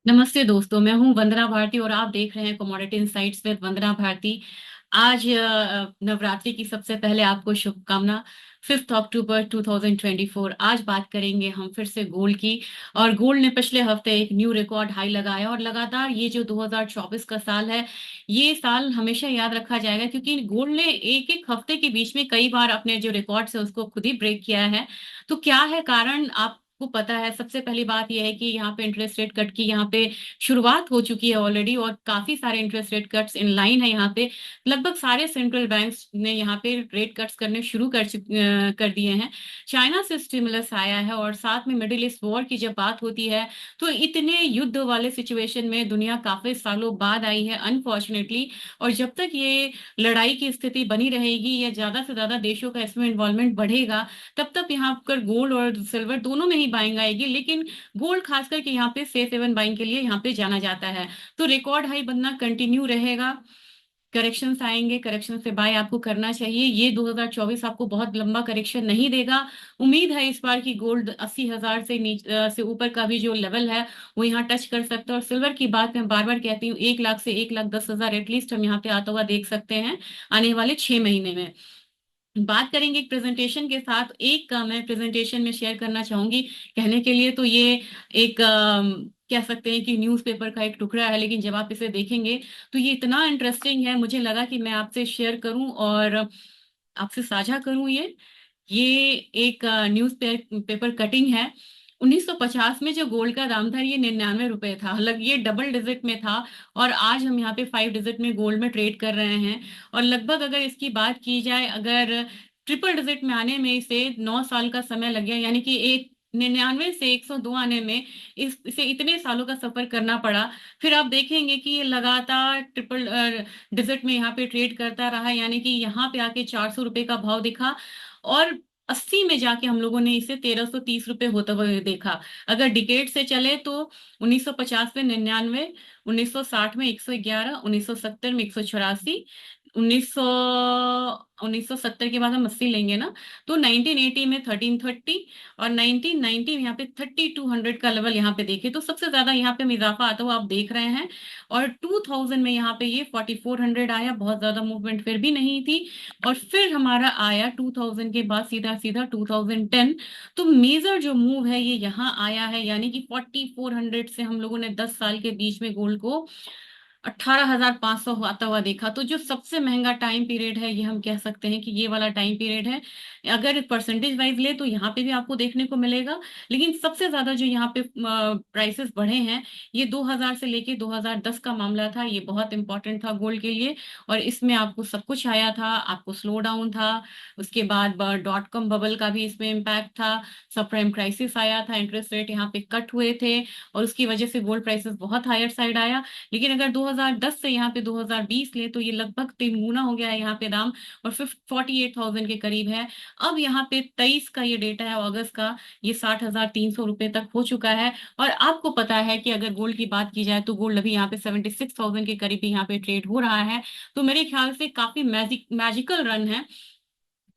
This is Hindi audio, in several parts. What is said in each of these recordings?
नमस्ते दोस्तों, मैं हूं वंदना भारती और आप देख रहे हैं कमोडिटी इनसाइट्स विद वंदना भारती। आज नवरात्रि की सबसे पहले आपको शुभकामना। 5 अक्टूबर 2024 आज बात करेंगे हम फिर से गोल्ड की। और गोल्ड ने पिछले हफ्ते एक न्यू रिकॉर्ड हाई लगाया और लगातार ये जो 2024 का साल है, ये साल हमेशा याद रखा जाएगा क्योंकि गोल्ड ने एक एक हफ्ते के बीच में कई बार अपने जो रिकॉर्ड्स है उसको खुद ही ब्रेक किया है। तो क्या है कारण आपको पता है। सबसे पहली बात यह है कि यहाँ पे इंटरेस्ट रेट कट की यहाँ पे शुरुआत हो चुकी है ऑलरेडी और काफी सारे interest rate cuts in line है यहाँ पे। लगभग सारे सेंट्रल बैंक्स ने यहाँ पे रेट कट्स करने शुरू कर दिए हैं। चाइना से स्टिमुलस आया है और साथ में मिडिल ईस्ट वॉर की जब बात होती है तो इतने युद्ध वाले सिचुएशन में दुनिया काफी सालों बाद आई है अनफॉर्चुनेटली। और जब तक ये लड़ाई की स्थिति बनी रहेगी या ज्यादा से ज्यादा देशों का इसमें इन्वॉल्वमेंट बढ़ेगा, तब तक यहाँ पर गोल्ड और सिल्वर दोनों में ही बाइंग आएगी। लेकिन गोल्ड खास करके यहाँ पे सेफ हेवन बाइंग के लिए यहाँ पे जाना जाता है। तो रिकॉर्ड हाई बनना कंटिन्यू रहेगा। करेक्शंस आएंगे, करेक्शन से बाय आपको करना चाहिए। ये 2024 आपको बहुत लंबा करेक्शन नहीं देगा। उम्मीद है इस बार की गोल्ड 80,000 से से ऊपर का भी जो लेवल है वो यहाँ टच कर सकता है। और सिल्वर की बात मैं बार बार कहती हूँ, 1 लाख से 1,10,000 एटलीस्ट हम यहाँ पे आता हुआ देख सकते हैं आने वाले 6 महीने में। बात करेंगे एक प्रेजेंटेशन के साथ। एक मैं प्रेजेंटेशन में शेयर करना चाहूंगी। कहने के लिए तो ये एक कह सकते हैं कि न्यूज़पेपर का एक टुकड़ा है, लेकिन जब आप इसे देखेंगे तो ये इतना इंटरेस्टिंग है, मुझे लगा कि मैं आपसे शेयर करूं और आपसे साझा करूं। ये एक न्यूज़ पेपर कटिंग है। 1950 में जो गोल्ड का दाम था ये 99 रुपए था, मतलब ये डबल डिजिट में था। और आज हम यहाँ पे 5 डिजिट में गोल्ड में ट्रेड कर रहे हैं। और लगभग अगर इसकी बात की जाए, अगर ट्रिपल डिजिट में आने में इसे 9 साल का समय लग गया, यानी कि एक 99 से 102 आने में इसे इतने सालों का सफर करना पड़ा। फिर आप देखेंगे कि ये लगातार ट्रिपल डिजिट में यहाँ पे ट्रेड करता रहा, यानी कि यहाँ पे आके 400 रुपए का भाव दिखा। और 80 में जाके हम लोगों ने इसे 1,330 रुपए होते हुए देखा। अगर डिकेट से चले तो 1950 में 99, 1960 में 111, 1970 में 184, 1900 1970 के बाद हम 80 लेंगे ना, तो 1980 में 1330 और 1990 में यहाँ पे 3200 का लेवल यहाँ पे देखे तो सबसे ज्यादा यहाँ पे हम इजाफा आता हुआ आप देख रहे हैं। और 2000 में यहाँ पे ये 4400 आया, बहुत ज्यादा मूवमेंट फिर भी नहीं थी। और फिर हमारा आया 2000 के बाद सीधा सीधा 2010। तो मेजर जो मूव है ये यहाँ आया है, यानी कि 4400 से हम लोगों ने 10 साल के बीच में गोल्ड को 18,500 आता हुआ देखा। तो जो सबसे महंगा टाइम पीरियड है ये हम कह सकते हैं कि ये वाला टाइम पीरियड है। अगर परसेंटेज वाइज ले तो यहाँ पे भी आपको देखने को मिलेगा। लेकिन सबसे ज्यादा जो यहाँ पे प्राइसेस बढ़े हैं, ये 2000 से लेके 2010 का मामला था। ये बहुत इंपॉर्टेंट था गोल्ड के लिए। और इसमें आपको सब कुछ आया था, आपको स्लो डाउन था, उसके बाद डॉट कॉम बबल का भी इसमें इम्पैक्ट था, सब प्राइम क्राइसिस आया था, इंटरेस्ट रेट यहाँ पे कट हुए थे और उसकी वजह से गोल्ड प्राइसेस बहुत हायर साइड आया। लेकिन अगर 2010 से यहाँ पे 2020 ले तो ये लगभग 3 गुना हो गया है यहाँ पे दाम, और 48,000 के करीब है। अब यहाँ पे 23 का ये डेटा है अगस्त का, ये 60,300 रुपए तक हो चुका है। और आपको पता है कि अगर गोल्ड की बात की जाए तो गोल्ड अभी यहाँ पे 76,000 के करीब भी यहाँ पे ट्रेड हो रहा है। तो मेरे ख्याल से काफी मैजिकल रन है।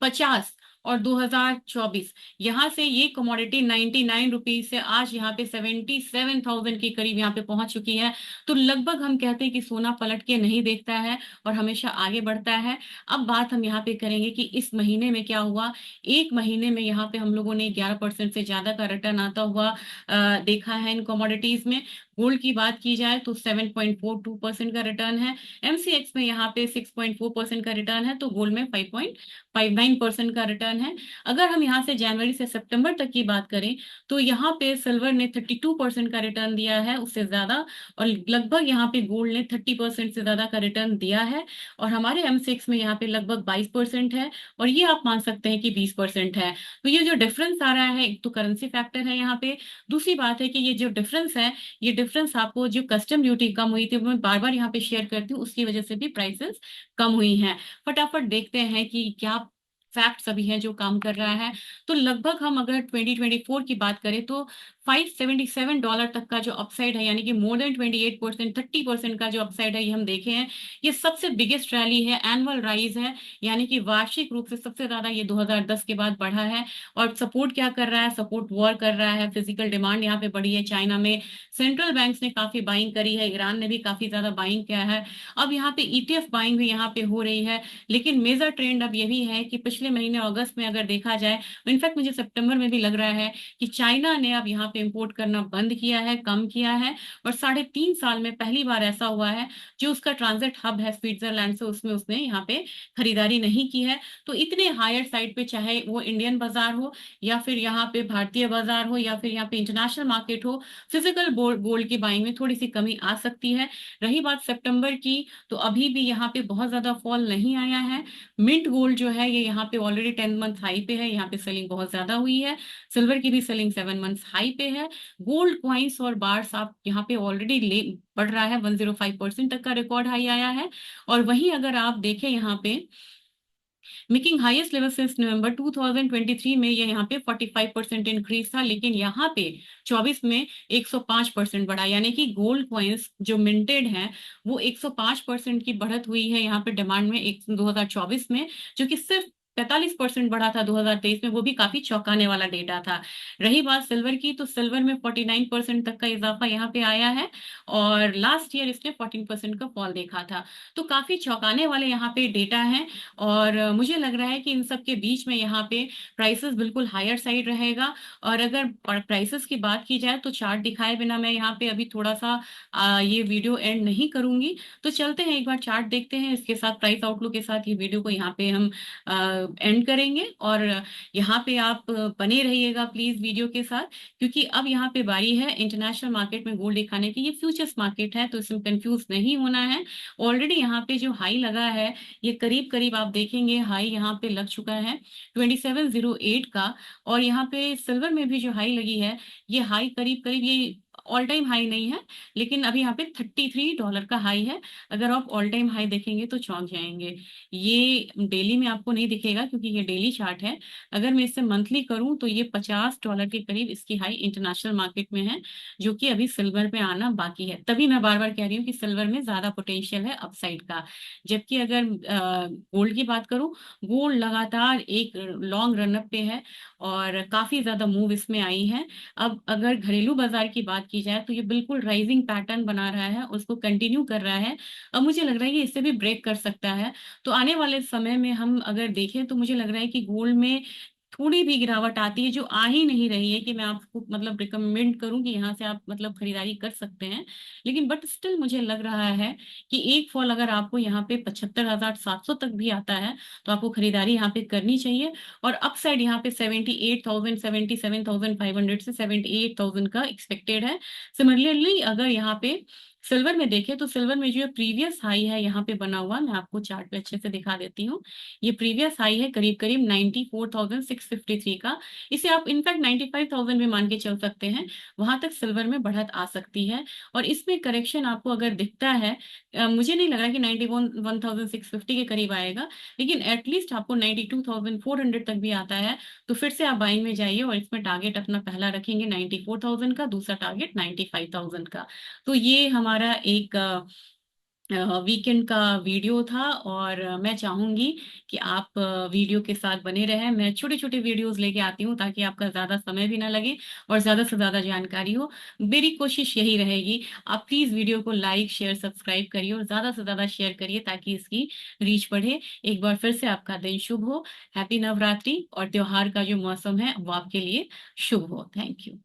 50 और 2024, यहाँ से ये कमोडिटी 99 रुपीज से आज यहाँ पे 77,000 के करीब यहाँ पे पहुंच चुकी है। तो लगभग हम कहते हैं कि सोना पलट के नहीं देखता है और हमेशा आगे बढ़ता है। अब बात हम यहाँ पे करेंगे कि इस महीने में क्या हुआ। एक महीने में यहाँ पे हम लोगों ने 11% से ज्यादा का रिटर्न आता हुआ देखा है इन कमोडिटीज में। गोल्ड की बात की जाए तो 7.42% का रिटर्न है। एमसीएक्स में यहाँ पे 6.4% का रिटर्न है, तो गोल्ड में 5.59% का रिटर्न है। अगर हम यहाँ से जनवरी से सितंबर तक की बात करें तो यहाँ पे सिल्वर ने 32% का रिटर्न दिया है, उससे ज्यादा। और लगभग यहाँ पे गोल्ड ने 30% से ज्यादा का रिटर्न दिया है। और हमारे एम6 में यहाँ पे लगभग 22% है, और ये आप मान सकते हैं कि 20% है। तो ये जो डिफरेंस आ रहा है, एक तो करेंसी फैक्टर है यहाँ पे। दूसरी बात है कि ये जो डिफरेंस है, ये डिफरेंस आपको जो कस्टम ड्यूटी कम हुई थी, वो मैं बार बार यहाँ पे शेयर करती हूँ, उसकी वजह से भी प्राइसेस कम हुई हैं। फटाफट देखते हैं कि क्या फैक्ट्स अभी हैं जो काम कर रहा है। तो लगभग हम अगर 2024 की बात करें तो $577 तक का जो अपसाइड है, यानी कि मोर देन 28%, 30% का जो अपसाइड है, ये हम देखे हैं। ये सबसे बिगेस्ट रैली है, एनुअल राइज है, यानी कि वार्षिक रूप से सबसे ज्यादा ये 2010 के बाद बढ़ा है। और सपोर्ट क्या कर रहा है? सपोर्ट वॉर कर रहा है, फिजिकल डिमांड यहाँ पे बढ़ी है चाइना में, सेंट्रल बैंक्स ने काफी बाइंग करी है, ईरान ने भी काफी ज्यादा बाइंग किया है। अब यहाँ पे ईटीएफ बाइंग भी यहाँ पे हो रही है। लेकिन मेजर ट्रेंड अब यही है कि पिछले महीने अगस्त में अगर देखा जाए, इनफैक्ट मुझे सितंबर में भी लग रहा है कि चाइना ने अब यहाँ पे इंपोर्ट करना बंद किया है, कम किया है। और 3.5 साल में पहली बार ऐसा हुआ है, जो उसका ट्रांजिट हब है स्विट्जरलैंड से, उसमें उसने यहाँ पे खरीदारी नहीं की है। तो इतने हायर साइड पे, चाहे वो इंडियन बाजार हो या फिर यहाँ पे भारतीय बाजार हो या फिर यहाँ पे इंटरनेशनल मार्केट हो, फिजिकल गोल्ड की बाइंग में थोड़ी सी कमी आ सकती है। रही बात सितंबर की, तो अभी भी यहाँ पे बहुत ज्यादा फॉल नहीं आया है। मिंट गोल्ड जो है ये यहाँ पे ऑलरेडी 10 मंथ हाई पे है, यहाँ पे सेलिंग बहुत ज्यादा हुई है। सिल्वर की भी सेलिंग 7 मंथ हाई पे है। गोल्ड कॉइन्स और बार्स आप यहाँ पे ऑलरेडी ले बढ़ रहा है, 105% तक का रिकॉर्ड हाई आया है। और वहीं अगर आप देखें यहाँ पे, मेकिंग हाईएस्ट लेवल सिंस नवंबर 2023 में ये यहाँ पे 45% इंक्रीज था, लेकिन यहाँ पे 24 में 105% बढ़ा, यानी कि गोल्ड कॉइन्स जो मिंटेड हैं वो 105% की बढ़त हुई है यहाँ पे डिमांड में 2024 में, जो कि सिर्फ 45% बढ़ा था 2023 में। वो भी काफी चौंकाने वाला डेटा था। रही बात सिल्वर की, तो सिल्वर में 49% तक का इजाफा यहाँ पे आया है, और लास्ट ईयर इसने 14% का फॉल देखा था। तो काफी चौंकाने वाले यहाँ पे डेटा हैं। और मुझे लग रहा है कि इन सब के बीच में यहाँ पे प्राइसेस बिल्कुल हायर साइड रहेगा। और अगर प्राइसेस की बात की जाए तो चार्ट दिखाए बिना मैं यहाँ पे अभी थोड़ा सा ये वीडियो एंड नहीं करूंगी। तो चलते हैं एक बार चार्ट देखते हैं, इसके साथ प्राइस आउटलुक के साथ ये वीडियो को यहाँ पे हम एंड करेंगे। और यहाँ पे आप बने रहिएगा प्लीज वीडियो के साथ, क्योंकि अब यहाँ पे बारी है इंटरनेशनल मार्केट में गोल्ड दिखाने की। ये फ्यूचर्स मार्केट है तो इसमें कंफ्यूज नहीं होना है। ऑलरेडी यहाँ पे जो हाई लगा है, ये करीब करीब आप देखेंगे हाई यहाँ पे लग चुका है 2708 का। और यहाँ पे सिल्वर में भी जो हाई लगी है, ये हाई करीब करीब, ये ऑल टाइम हाई नहीं है, लेकिन अभी यहाँ पे $33 का हाई है। अगर आप ऑल टाइम हाई देखेंगे तो चौंक जाएंगे। ये डेली में आपको नहीं दिखेगा क्योंकि ये डेली चार्ट है। अगर मैं इससे मंथली करूं तो ये $50 के करीब इसकी हाई इंटरनेशनल मार्केट में है, जो कि अभी सिल्वर पे आना बाकी है। तभी मैं बार बार कह रही हूँ कि सिल्वर में ज्यादा पोटेंशियल है अपसाइड का। जबकि अगर गोल्ड की बात करूं, गोल्ड लगातार एक लॉन्ग रनअप पे है और काफी ज्यादा मूव इसमें आई है। अब अगर घरेलू बाजार की बात की जाए तो ये बिल्कुल राइजिंग पैटर्न बना रहा है, उसको कंटिन्यू कर रहा है। अब मुझे लग रहा है कि इससे भी ब्रेक कर सकता है। तो आने वाले समय में हम अगर देखें तो मुझे लग रहा है कि गोल्ड में थोड़ी भी गिरावट आती है, जो आ ही नहीं रही है कि मैं आपको मतलब रिकमेंड करूं कि यहाँ से आप मतलब खरीदारी कर सकते हैं। लेकिन बट स्टिल मुझे लग रहा है कि एक फॉल अगर आपको यहाँ पे 75,700 तक भी आता है तो आपको खरीदारी यहाँ पे करनी चाहिए। और अपसाइड यहाँ पे 78,000, 77,500 से 78,000 का एक्सपेक्टेड है। सिमिलरली अगर यहाँ पे सिल्वर में देखें, तो सिल्वर में जो प्रीवियस हाई है यहाँ पे बना हुआ, मैं आपको चार्ट पे अच्छे से दिखा देती हूँ। ये प्रीवियस हाई है करीब करीब 94,653 का। इसे आप इनफैक्ट 95,000 भी मान के चल सकते हैं, वहां तक सिल्वर में बढ़त आ सकती है। और इसमें करेक्शन आपको अगर दिखता है, मुझे नहीं लग रहा कि 91,650 के करीब आएगा, लेकिन एटलीस्ट आपको 92,400 तक भी आता है तो फिर से आप बाइंग में जाइए। और इसमें टारगेट अपना पहला रखेंगे 94,000 का, दूसरा टारगेट 95,000 का। तो ये हमारा एक वीकेंड का वीडियो था। और मैं चाहूंगी कि आप वीडियो के साथ बने रहें। मैं छोटे छोटे वीडियोस लेके आती हूँ ताकि आपका ज्यादा समय भी ना लगे और ज्यादा से ज्यादा जानकारी हो। मेरी कोशिश यही रहेगी, आप प्लीज वीडियो को लाइक शेयर सब्सक्राइब करिए और ज्यादा से ज्यादा शेयर करिए ताकि इसकी रीच बढ़े। एक बार फिर से आपका दिन शुभ हो। हैप्पी नवरात्रि, और त्योहार का जो मौसम है वो आपके लिए शुभ हो। Thank you.